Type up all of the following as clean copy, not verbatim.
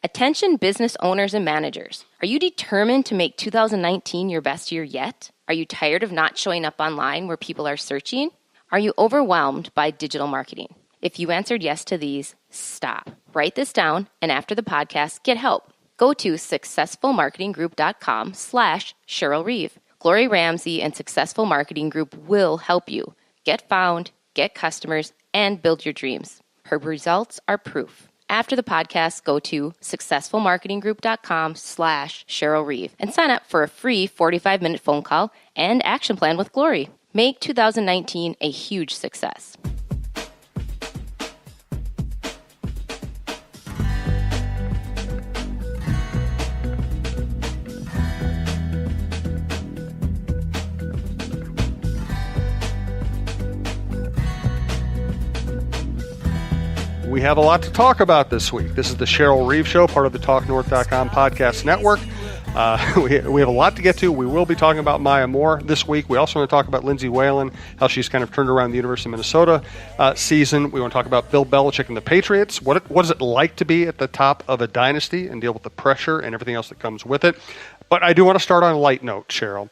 Attention business owners and managers. Are you determined to make 2019 your best year yet? Are you tired of not showing up online where people are searching? Are you overwhelmed by digital marketing? If you answered yes to these, stop. Write this down, and after the podcast, get help. Go to successfulmarketinggroup.com/Cheryl Reeve. Glory Ramsey and Successful Marketing Group will help you get found, get customers, and build your dreams. Her results are proof. After the podcast, go to successfulmarketinggroup.com/Cheryl Reeve and sign up for a free 45-minute phone call and action plan with Glory. Make 2019 a huge success. We have a lot to talk about this week. This is the Cheryl Reeve Show, part of the TalkNorth.com podcast network. We have a lot to get to. We will be talking about Maya Moore this week. We also want to talk about Lindsay Whalen, how she's kind of turned around the University of Minnesota season. We want to talk about Bill Belichick and the Patriots. What is it like to be at the top of a dynasty and deal with the pressure and everything else that comes with it? But I do want to start on a light note, Cheryl.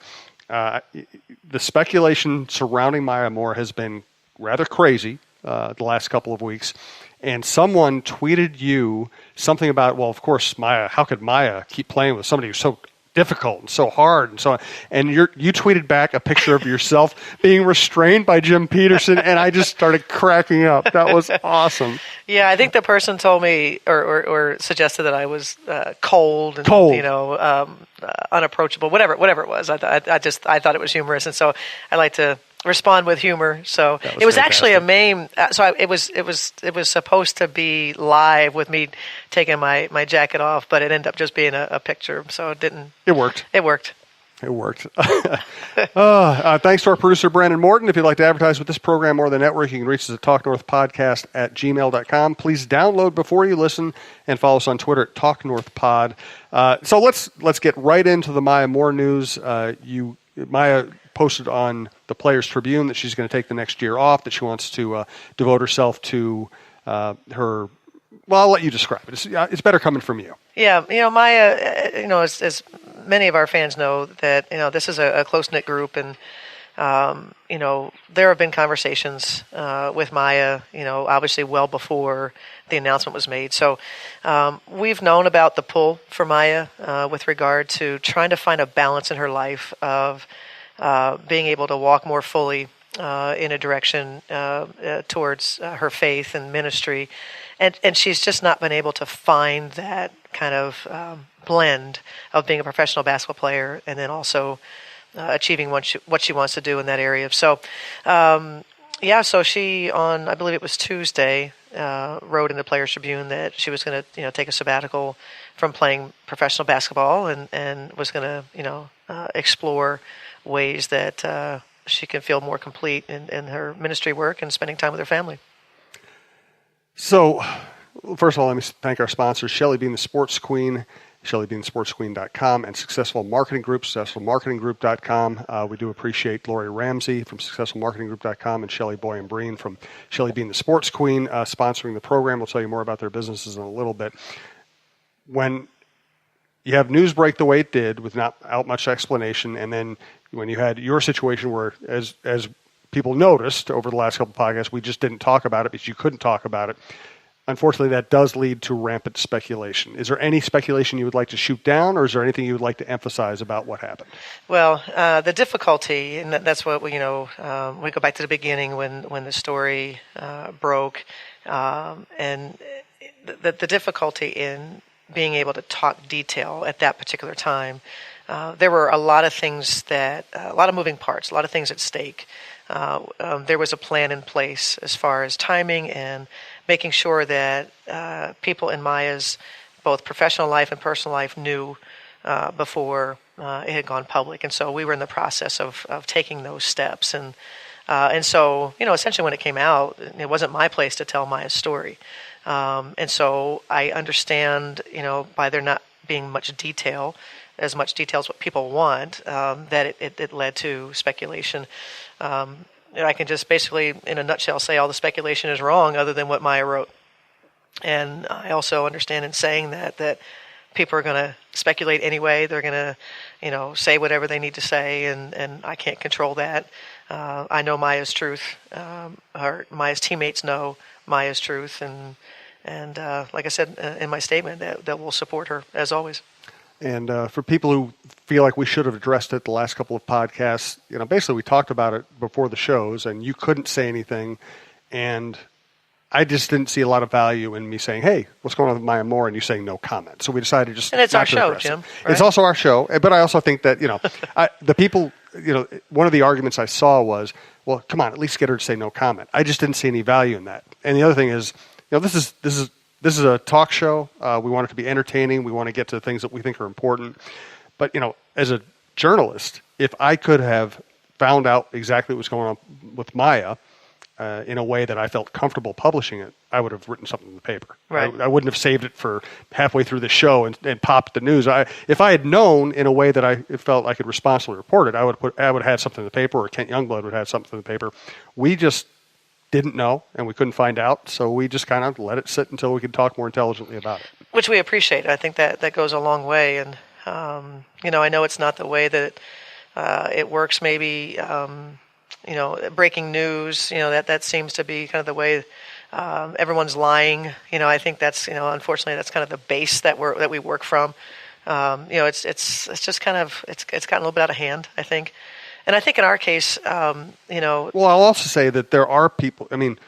The speculation surrounding Maya Moore has been rather crazy the last couple of weeks. And someone tweeted you something about, well, of course, Maya, how could Maya keep playing with somebody who's so difficult and so hard and so on? And you tweeted back a picture of yourself being restrained by Jim Peterson, and I just started cracking up. That was awesome. Yeah, I think the person told me or suggested that I was cold and unapproachable, whatever it was. I thought it was humorous, and so I like to respond with humor. So it was actually a meme. It was supposed to be live with me taking my jacket off, but it ended up just being a picture. So it didn't. It worked. It worked. It worked. Thanks to our producer, Brandon Morton. If you'd like to advertise with this program or the network, you can reach us at talknorthpodcast@gmail.com. Please download before you listen and follow us on Twitter at talknorthpod. So let's get right into the Maya Moore news. Maya posted on the Players Tribune that she's going to take the next year off, that she wants to devote herself to her. Well, I'll let you describe it. It's better coming from you. Yeah, Maya, as many of our fans know, that this is a close-knit group, and there have been conversations with Maya, obviously well before the announcement was made. So we've known about the pull for Maya with regard to trying to find a balance in her life of being able to walk more fully in a direction towards her faith and ministry. And she's just not been able to find that kind of blend of being a professional basketball player and then also achieving what she wants to do in that area. So, so she, on, I believe it was Tuesday, wrote in the Players Tribune that she was going to take a sabbatical from playing professional basketball and was going to explore ways that she can feel more complete in her ministry work and spending time with her family. So, first of all, let me thank our sponsors, Shelly Bean the Sports Queen, ShellyBeanTheSportsQueen.com, and Successful Marketing Group, SuccessfulMarketingGroup.com. We do appreciate Lori Ramsey from SuccessfulMarketingGroup.com and Shelly Boy and Breen from Shelly Bean the Sports Queen sponsoring the program. We'll tell you more about their businesses in a little bit. When you have news break the way it did with not out much explanation, and then when you had your situation where, as people noticed over the last couple of podcasts, we just didn't talk about it because you couldn't talk about it. Unfortunately, that does lead to rampant speculation. Is there any speculation you would like to shoot down, or is there anything you would like to emphasize about what happened? Well, the difficulty, and that's what we go back to the beginning when the story broke, and the difficulty in being able to talk detail at that particular time. There were a lot of things a lot of moving parts, a lot of things at stake. There was a plan in place as far as timing and making sure that people in Maya's both professional life and personal life knew before it had gone public. And so we were in the process of taking those steps. And so, essentially when it came out, it wasn't my place to tell Maya's story. And so I understand, by there not being much detail as what people want, that it led to speculation. I can just basically, in a nutshell, say all the speculation is wrong other than what Maya wrote. And I also understand in saying that people are going to speculate anyway. They're going to, say whatever they need to say, and I can't control that. I know Maya's truth. Maya's teammates know Maya's truth, and like I said in my statement, that we'll support her as always. And for people who feel like we should have addressed it the last couple of podcasts, basically we talked about it before the shows, and you couldn't say anything, and I just didn't see a lot of value in me saying, "Hey, what's going on with Maya Moore?" and you saying no comment. So we decided just and it's not our to show, address Jim. it. Right? It's also our show, but I also think that the people, one of the arguments I saw was, well, come on, at least get her to say no comment. I just didn't see any value in that. And the other thing is, this is a talk show. We want it to be entertaining. We want to get to things that we think are important. But as a journalist, if I could have found out exactly what was going on with Maya in a way that I felt comfortable publishing it, I would have written something in the paper. Right. I wouldn't have saved it for halfway through the show and popped the news. If I had known in a way that I felt I could responsibly report it, I would have had something in the paper, or Kent Youngblood would have something in the paper. We just didn't know, and we couldn't find out, so we just kind of let it sit until we could talk more intelligently about it. Which we appreciate. I think that goes a long way, and I know it's not the way that it works. Maybe breaking news. That seems to be kind of the way everyone's lying. I think that's unfortunately that's kind of the base that we work from. It's just kind of it's gotten a little bit out of hand, I think. And I think in our case, Well, I'll also say that there are people. I mean,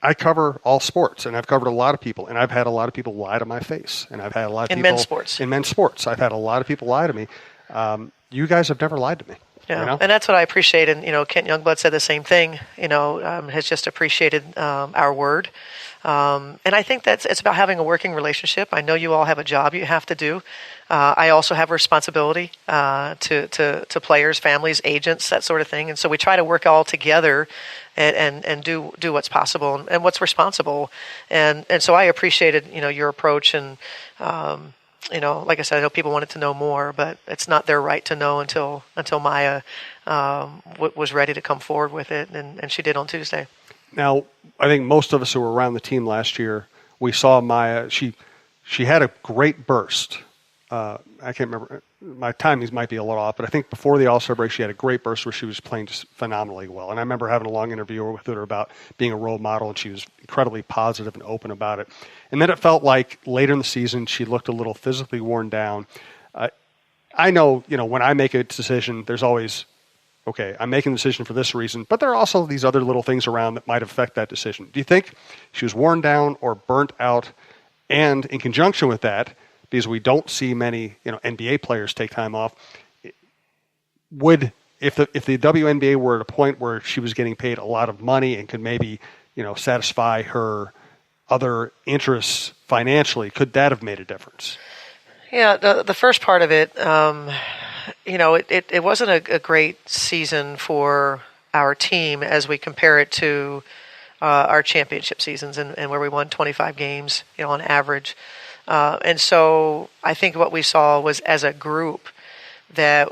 I cover all sports, and I've covered a lot of people, and I've had a lot of people lie to my face, and I've had a lot of people in men's sports. I've had a lot of people lie to me. You guys have never lied to me. Yeah, and that's what I appreciate. And Kent Youngblood said the same thing. Has just appreciated our word. And I think it's about having a working relationship. I know you all have a job you have to do. I also have a responsibility to players, families, agents, that sort of thing. And so we try to work all together and do what's possible and what's responsible. And so I appreciated your approach, and like I said, I know people wanted to know more, but it's not their right to know until Maya was ready to come forward with it, and she did on Tuesday. Now, I think most of us who were around the team last year, we saw Maya. She had a great burst. I can't remember. My timings might be a little off, but I think before the All-Star break, she had a great burst where she was playing just phenomenally well. And I remember having a long interview with her about being a role model, and she was incredibly positive and open about it. And then it felt like later in the season, she looked a little physically worn down. I know, when I make a decision, there's always, okay, I'm making the decision for this reason, but there are also these other little things around that might affect that decision. Do you think she was worn down or burnt out? And in conjunction with that, because we don't see many, NBA players take time off, if the WNBA were at a point where she was getting paid a lot of money and could maybe, satisfy her other interests financially, could that have made a difference? Yeah, the first part of it, it wasn't a great season for our team as we compare it to our championship seasons and where we won 25 games, on average. And so I think what we saw was, as a group, that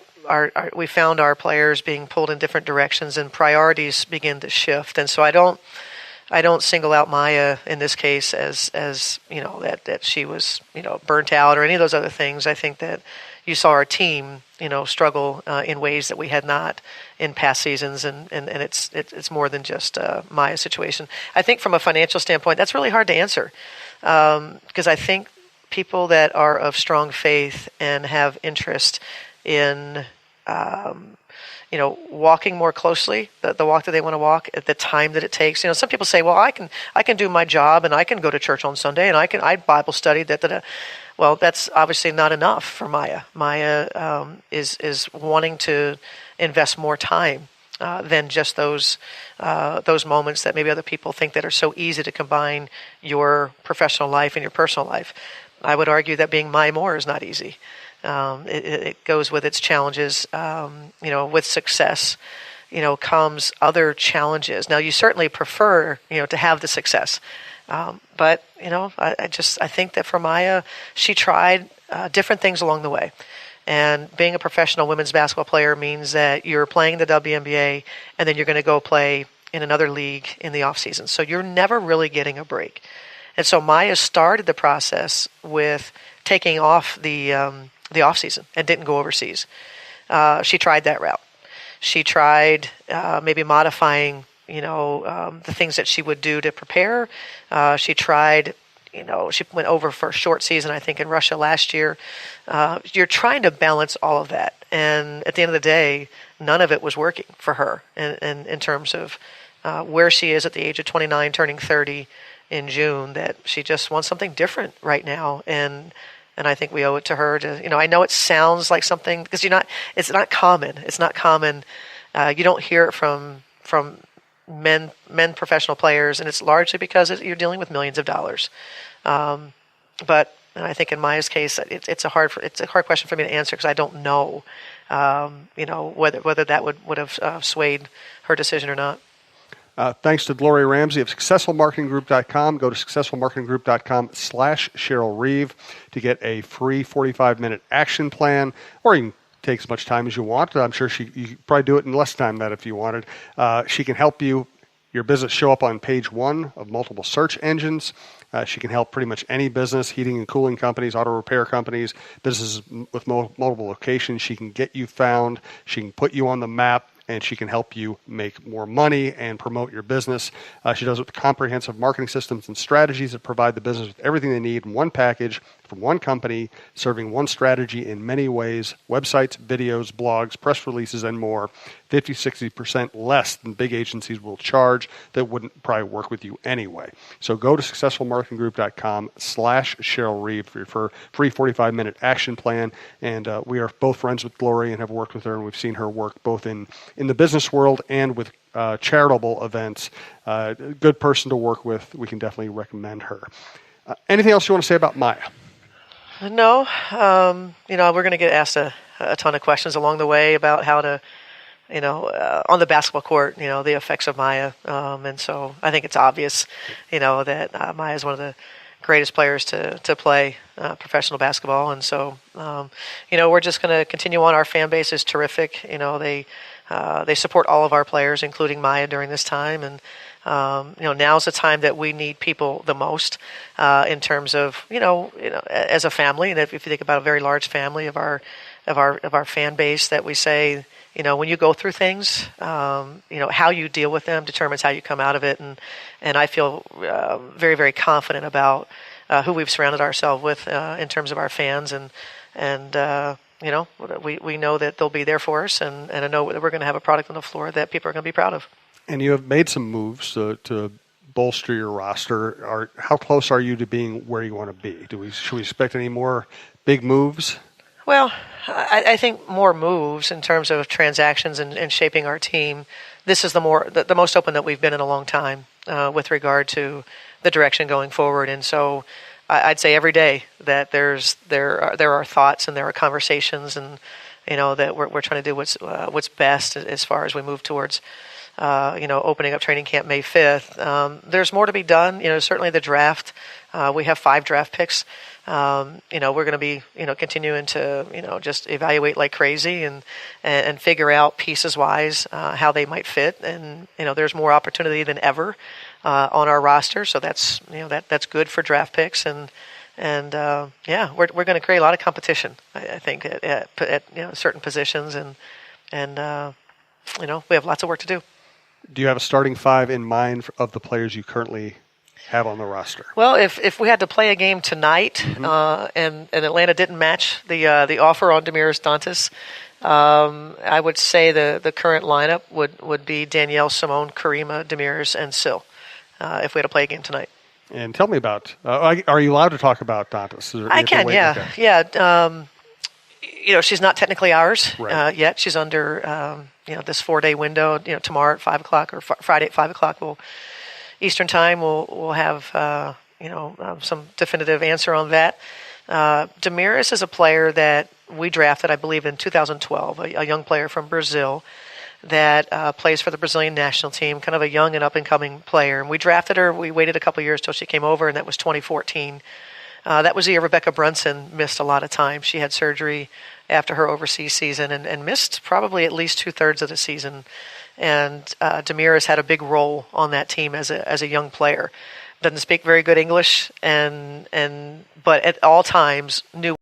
we found our players being pulled in different directions and priorities begin to shift. And so I don't single out Maya in this case as that she was burnt out or any of those other things. I think that you saw our team struggle in ways that we had not in past seasons, and it's more than just Maya's situation. I think from a financial standpoint, that's really hard to answer, because I think people that are of strong faith and have interest in walking more closely, the walk that they want to walk at the time that it takes. Some people say, well, I can do my job and I can go to church on Sunday and I Bible study that. Well, that's obviously not enough for Maya. Maya is wanting to invest more time than just those moments that maybe other people think that are so easy to combine your professional life and your personal life. I would argue that being Maya Moore is not easy. It goes with its challenges. With success, comes other challenges. Now, you certainly prefer, to have the success. But I think that for Maya, she tried different things along the way. And being a professional women's basketball player means that you're playing the WNBA and then you're going to go play in another league in the off season. So you're never really getting a break. And so Maya started the process with taking off the off season and didn't go overseas. She tried that route. She tried maybe modifying, the things that she would do to prepare. She tried, she went over for a short season, I think, in Russia last year. You're trying to balance all of that. And at the end of the day, none of it was working for her in terms of where she is at the age of 29, turning 30 in June, that she just wants something different right now. And I think we owe it to her to, I know it sounds like something, because it's not common. It's not common. You don't hear it from men professional players, and it's largely because you're dealing with millions of dollars. But I think in Maya's case, it's a hard question for me to answer, because I don't know, whether that would have swayed her decision or not. Thanks to Gloria Ramsey of SuccessfulMarketingGroup.com. Go to SuccessfulMarketingGroup.com/Cheryl Reeve to get a free 45-minute action plan, or you can take as much time as you want. I'm sure you could probably do it in less time than that if you wanted. She can help your business show up on page 1 of multiple search engines. She can help pretty much any business, heating and cooling companies, auto repair companies, businesses with multiple locations. She can get you found. She can put you on the map, and she can help you make more money and promote your business. She does it with comprehensive marketing systems and strategies that provide the business with everything they need in one package from one company, serving one strategy in many ways: websites, videos, blogs, press releases, and more. 50-60% less than big agencies will charge that wouldn't probably work with you anyway. So go to SuccessfulMarketingGroup.com/Cheryl Reeve for your free 45-minute action plan. And we are both friends with Gloria and have worked with her, and we've seen her work both in the business world and with charitable events. Good person to work with. We can definitely recommend her. Anything else you want to say about Maya? No. We're going to get asked a ton of questions along the way about how to, on the basketball court, the effects of Maya. And so I think it's obvious, that Maya is one of the greatest players to play professional basketball. And so, we're just going to continue on. Our fan base is terrific. They support all of our players, including Maya, during this time. And, now's the time that we need people the most, in terms of, as a family. And if you think about a very large family of our fan base, that we say, when you go through things, how you deal with them determines how you come out of it. And I feel very, very confident about who we've surrounded ourselves with in terms of our fans. And we know that they'll be there for us. And I know that we're going to have a product on the floor that people are going to be proud of. And you have made some moves to bolster your roster. How close are you to being where you want to be? Should we expect any more big moves? Well, I think more moves in terms of transactions and shaping our team. This is the most open that we've been in a long time with regard to the direction going forward. And so I'd say every day that there are thoughts and there are conversations, and that we're trying to do what's best as far as we move towards opening up training camp May 5th. There's more to be done. Certainly the draft. We have 5 draft picks. We're going to be, continuing to, just evaluate like crazy and figure out pieces wise how they might fit. And there's more opportunity than ever on our roster. So that's that's good for draft picks. And we're going to create a lot of competition, I think, at certain positions. And we have lots of work to do. Do you have a starting 5 in mind of the players you currently have on the roster? Well, if we had to play a game tonight, and Atlanta didn't match the offer on Damiris Dantas, I would say the current lineup would be Danielle, Simone, Karima, Damiris, and Sil, if we had to play a game tonight. And tell me about, are you allowed to talk about Dantas? I can, yeah. Okay. Yeah. She's not technically ours yet. She's under this 4-day window. Tomorrow at 5 o'clock or Friday at 5 o'clock Eastern time. We'll have some definitive answer on that. Damiris is a player that we drafted, I believe, in 2012. A young player from Brazil that plays for the Brazilian national team. Kind of a young and up and coming player. And we drafted her. We waited a couple years till she came over, and that was 2014. That was the year Rebecca Brunson missed a lot of time. She had surgery after her overseas season and missed probably at least 2/3 of the season. And Damiris had a big role on that team as a young player. doesn't speak very good English, and but at all times knew